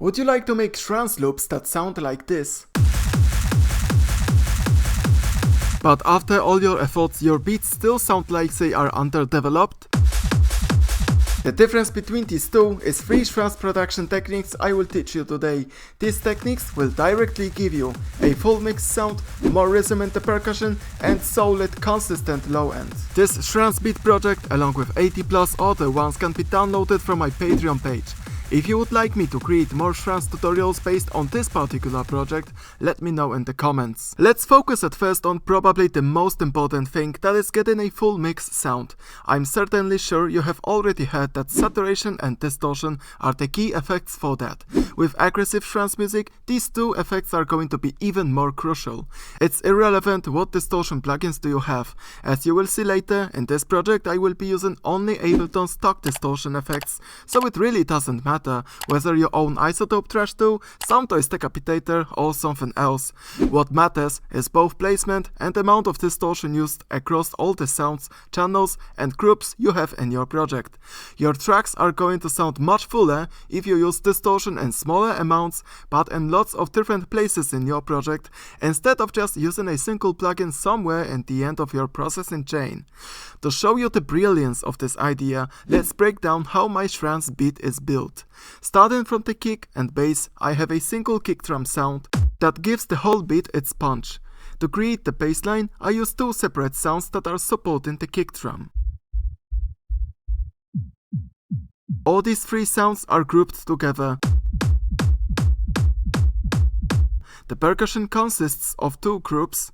Would you like to make Schranz loops that sound like this? But after all your efforts, your beats still sound like they are underdeveloped? The difference between these two is 3 Schranz production techniques I will teach you today. These techniques will directly give you a full mix sound, more rhythm in the percussion, and solid consistent low end. This Schranz beat project along with 80 plus other ones can be downloaded from my Patreon page. If you would like me to create more Schranz tutorials based on this particular project, let me know in the comments. Let's focus at first on probably the most important thing, that is getting a full mix sound. I'm certainly sure you have already heard that saturation and distortion are the key effects for that. With aggressive Schranz music, these two effects are going to be even more crucial. It's irrelevant what distortion plugins do you have. As you will see later, in this project I will be using only Ableton stock distortion effects, so it really doesn't matter whether you own Isotope Trash 2, Soundtoys Decapitator or something else. What matters is both placement and amount of distortion used across all the sounds, channels and groups you have in your project. Your tracks are going to sound much fuller if you use distortion in smaller amounts but in lots of different places in your project, instead of just using a single plugin somewhere in the end of your processing chain. To show you the brilliance of this idea, let's break down how my Schranz beat is built. Starting from the kick and bass, I have a single kick drum sound that gives the whole beat its punch. To create the bass line, I use 2 separate sounds that are supporting the kick drum. All these 3 sounds are grouped together. The percussion consists of 2 groups.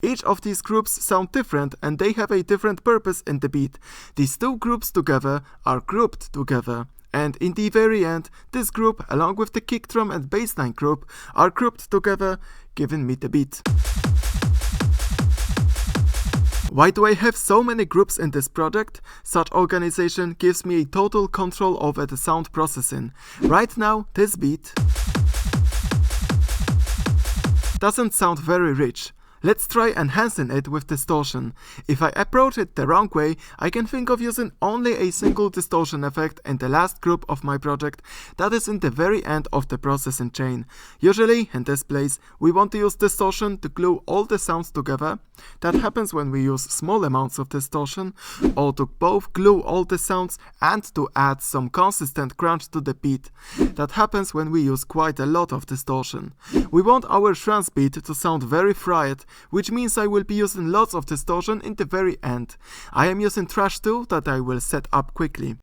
Each of these groups sound different and they have a different purpose in the beat. These 2 groups together are grouped together. And in the very end, this group along with the kick drum and bassline group are grouped together, giving me the beat. Why do I have so many groups in this project? Such organization gives me a total control over the sound processing. Right now, this beat doesn't sound very rich. Let's try enhancing it with distortion. If I approach it the wrong way, I can think of using only a single distortion effect in the last group of my project, that is in the very end of the processing chain. Usually, in this place, we want to use distortion to glue all the sounds together. That happens when we use small amounts of distortion, or to both glue all the sounds and to add some consistent crunch to the beat. That happens when we use quite a lot of distortion. We want our Schranz beat to sound very fried, which means I will be using lots of distortion in the very end. I am using Trash 2 that I will set up quickly.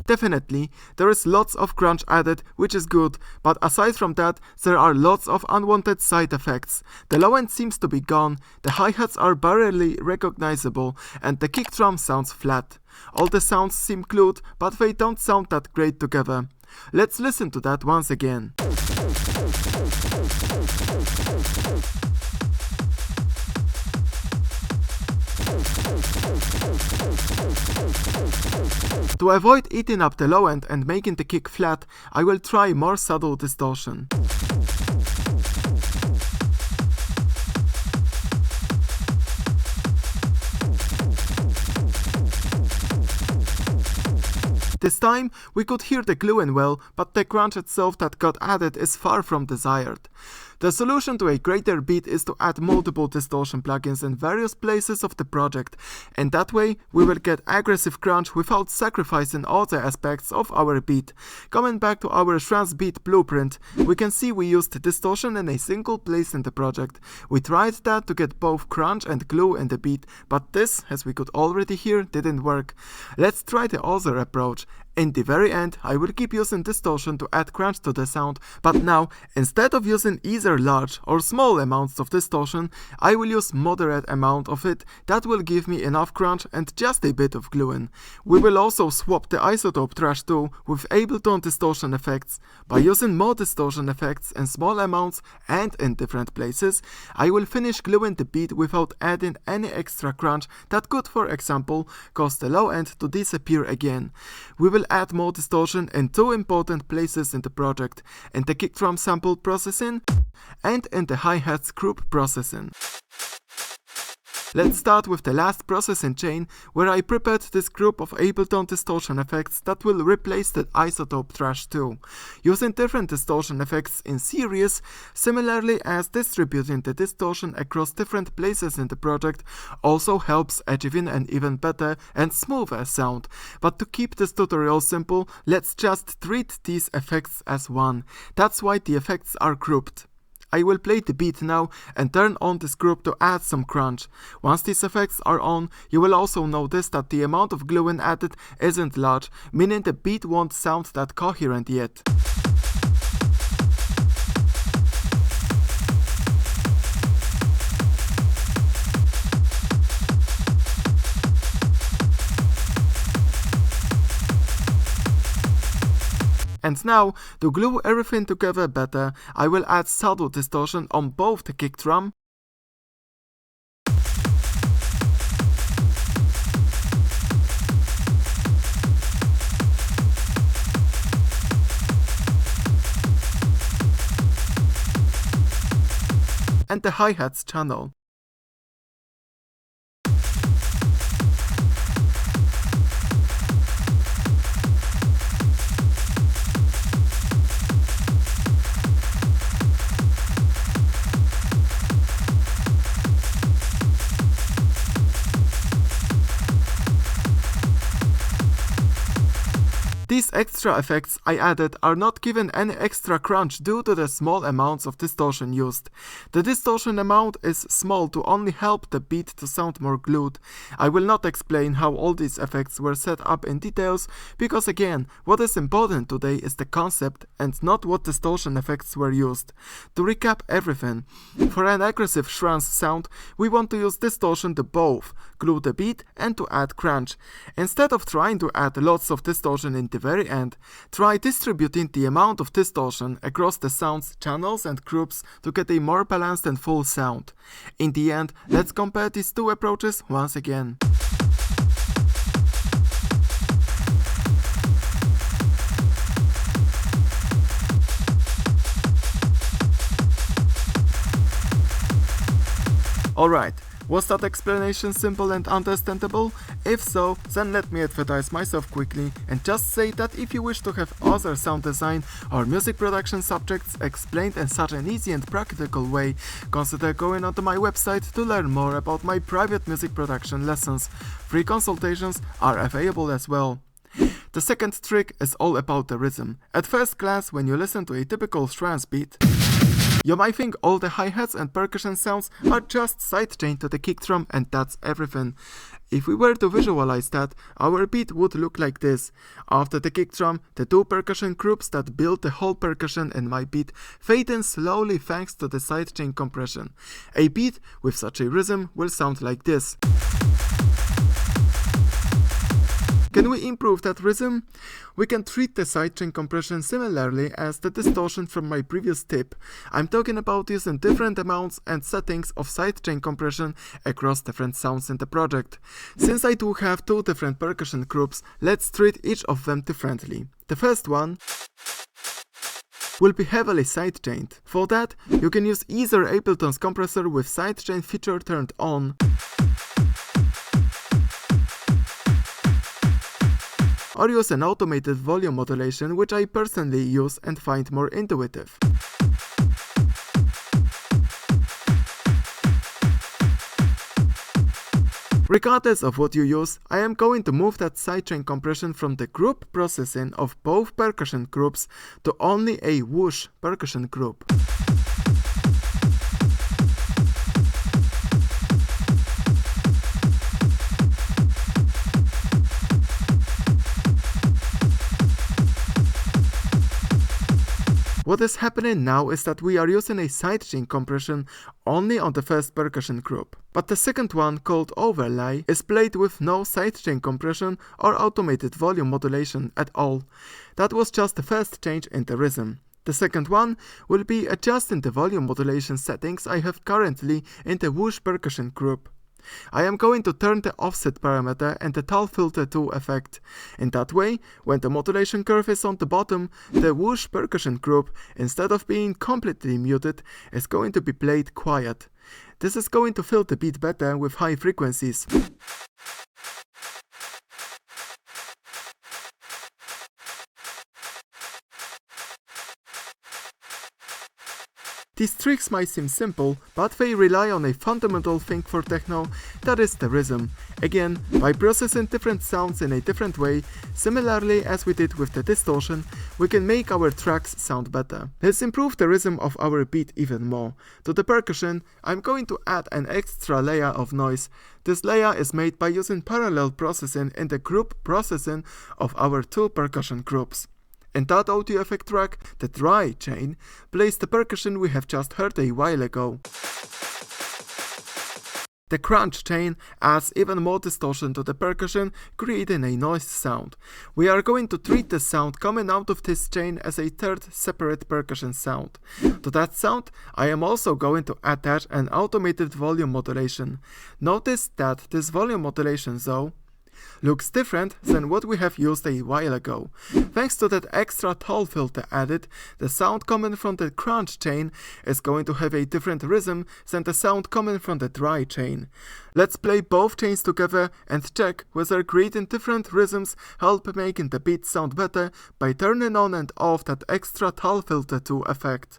Definitely, there is lots of crunch added, which is good, but aside from that, there are lots of unwanted side effects. The low end seems to be gone, the hi-hats are barely recognizable, and the kick drum sounds flat. All the sounds seem glued, but they don't sound that great together. Let's listen to that once again. To avoid eating up the low end and making the kick flat, I will try more subtle distortion. This time we could hear the gluing well, but the crunch itself that got added is far from desired. The solution to a greater beat is to add multiple distortion plugins in various places of the project, and that way we will get aggressive crunch without sacrificing other aspects of our beat. Coming back to our Schranz beat blueprint, we can see we used distortion in a single place in the project. We tried that to get both crunch and glue in the beat, but this, as we could already hear, didn't work. Let's try the other approach. In the very end, I will keep using distortion to add crunch to the sound, but now, instead of using either large or small amounts of distortion, I will use moderate amount of it that will give me enough crunch and just a bit of gluing. We will also swap the isotope trash too with Ableton distortion effects. By using more distortion effects in small amounts and in different places, I will finish gluing the beat without adding any extra crunch that could, for example, cause the low end to disappear again. We will add more distortion in two important places in the project, in the kick drum sample processing and in the hi-hats group processing. Let's start with the last processing chain, where I prepared this group of Ableton distortion effects that will replace the isotope trash too. Using different distortion effects in series, similarly as distributing the distortion across different places in the project, also helps achieving an even better and smoother sound. But to keep this tutorial simple, let's just treat these effects as one. That's why the effects are grouped. I will play the beat now and turn on this group to add some crunch. Once these effects are on, you will also notice that the amount of gluing added isn't large, meaning the beat won't sound that coherent yet. And now, to glue everything together better, I will add subtle distortion on both the kick drum and the hi-hats channel. These extra effects I added are not given any extra crunch due to the small amounts of distortion used. The distortion amount is small to only help the beat to sound more glued. I will not explain how all these effects were set up in details, because again, what is important today is the concept and not what distortion effects were used. To recap everything, for an aggressive Schranz sound, we want to use distortion to both glue the beat and to add crunch. Instead of trying to add lots of distortion in the very end, try distributing the amount of distortion across the sound's channels and groups to get a more balanced and full sound. In the end, let's compare these two approaches once again. Alright, was that explanation simple and understandable? If so, then let me advertise myself quickly and just say that if you wish to have other sound design or music production subjects explained in such an easy and practical way, consider going onto my website to learn more about my private music production lessons. Free consultations are available as well. The second trick is all about the rhythm. At first glance, when you listen to a typical Schranz beat, you might think all the hi-hats and percussion sounds are just sidechained to the kick drum and that's everything. If we were to visualize that, our beat would look like this. After the kick drum, the two percussion groups that build the whole percussion in my beat fade in slowly thanks to the sidechain compression. A beat with such a rhythm will sound like this. Can we improve that rhythm? We can treat the sidechain compression similarly as the distortion from my previous tip. I'm talking about using different amounts and settings of sidechain compression across different sounds in the project. Since I do have two different percussion groups, let's treat each of them differently. The first one will be heavily sidechained. For that, you can use either Ableton's compressor with sidechain feature turned on, or use an automated volume modulation, which I personally use and find more intuitive. Regardless of what you use, I am going to move that sidechain compression from the group processing of both percussion groups to only a whoosh percussion group. What is happening now is that we are using a sidechain compression only on the first percussion group, but the second one, called overlay, is played with no sidechain compression or automated volume modulation at all. That was just the first change in the rhythm. The second one will be adjusting the volume modulation settings I have currently in the whoosh percussion group. I am going to turn the offset parameter and the tull filter to effect. In that way, when the modulation curve is on the bottom, the whoosh percussion group, instead of being completely muted, is going to be played quiet. This is going to fill the beat better with high frequencies. These tricks might seem simple, but they rely on a fundamental thing for techno, that is the rhythm. Again, by processing different sounds in a different way, similarly as we did with the distortion, we can make our tracks sound better. Let's improve the rhythm of our beat even more. To the percussion, I'm going to add an extra layer of noise. This layer is made by using parallel processing in the group processing of our two percussion groups. In that audio effect track, the dry chain plays the percussion we have just heard a while ago. The crunch chain adds even more distortion to the percussion, creating a noise sound. We are going to treat the sound coming out of this chain as a third separate percussion sound. To that sound, I am also going to attach an automated volume modulation. Notice that this volume modulation, though, looks different than what we have used a while ago. Thanks to that extra tull filter added, the sound coming from the crunch chain is going to have a different rhythm than the sound coming from the dry chain. Let's play both chains together and check whether creating different rhythms help making the beat sound better by turning on and off that extra tull filter to effect.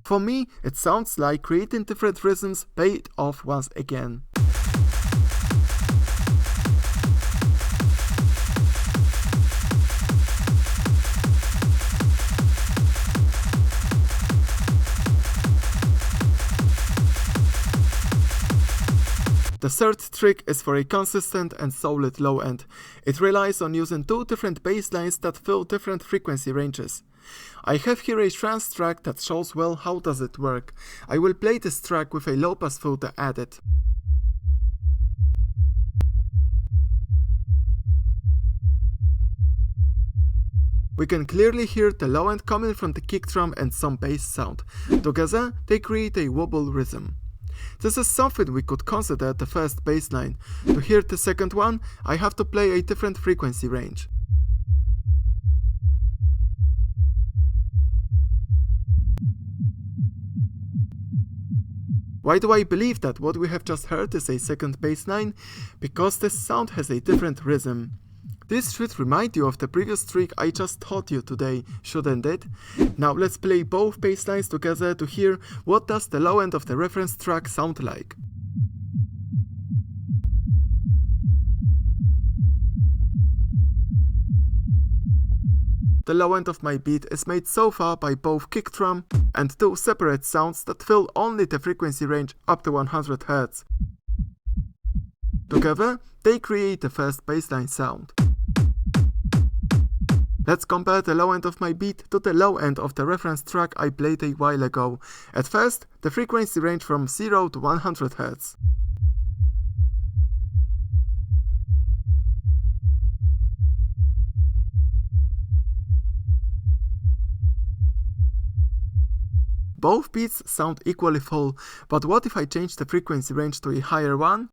For me, it sounds like creating different rhythms paid off once again. The third trick is for a consistent and solid low end. It relies on using two different bass lines that fill different frequency ranges. I have here a Schranz track that shows well how does it work. I will play this track with a low pass filter added. We can clearly hear the low end coming from the kick drum and some bass sound. Together, they create a wobble rhythm. This is something we could consider the first bass line. To hear the second one, I have to play a different frequency range. Why do I believe that what we have just heard is a second bass line? Because this sound has a different rhythm. This should remind you of the previous trick I just taught you today, shouldn't it? Now let's play both bass lines together to hear what does the low end of the reference track sound like. The low end of my beat is made so far by both kick drum and two separate sounds that fill only the frequency range up to 100 Hz. Together, they create the first bassline sound. Let's compare the low end of my beat to the low end of the reference track I played a while ago. At first, the frequency ranged from 0 to 100 Hz. Both beats sound equally full, but what if I change the frequency range to a higher one?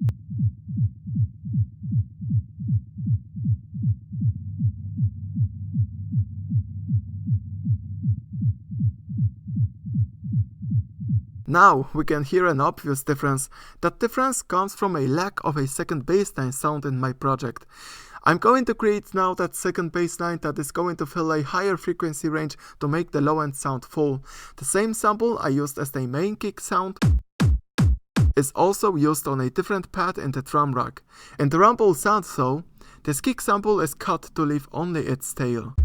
Now we can hear an obvious difference. That difference comes from a lack of a second bassline sound in my project. I'm going to create now that second bassline that is going to fill a higher frequency range to make the low end sound full. The same sample I used as the main kick sound is also used on a different pad in the drum rack. In the rumble sound though, this kick sample is cut to leave only its tail.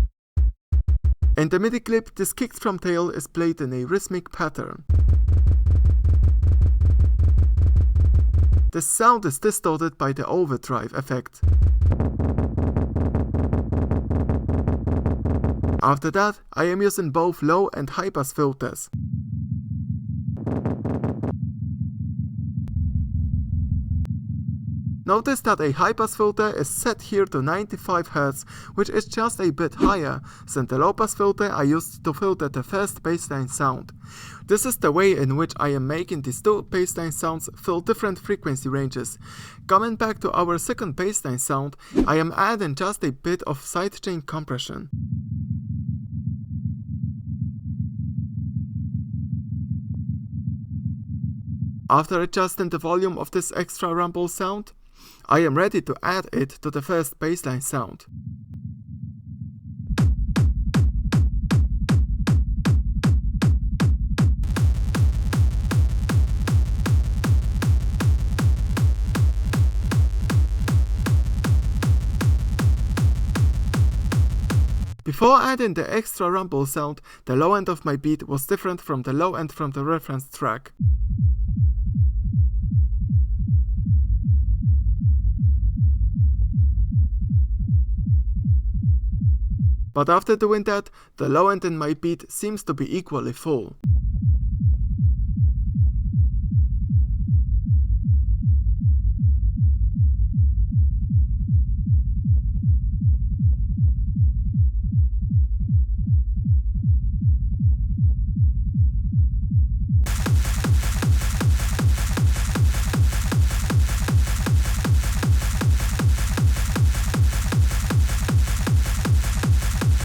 In the MIDI clip, this kicked drum tail is played in a rhythmic pattern. The sound is distorted by the overdrive effect. After that, I am using both low and high pass filters. Notice that a high pass filter is set here to 95 Hz, which is just a bit higher than the low pass filter I used to filter the first bassline sound. This is the way in which I am making these two bassline sounds fill different frequency ranges. Coming back to our second bassline sound, I am adding just a bit of sidechain compression. After adjusting the volume of this extra rumble sound, I am ready to add it to the first bassline sound. Before adding the extra rumble sound, the low end of my beat was different from the low end from the reference track. But after doing that, the low end in my beat seems to be equally full.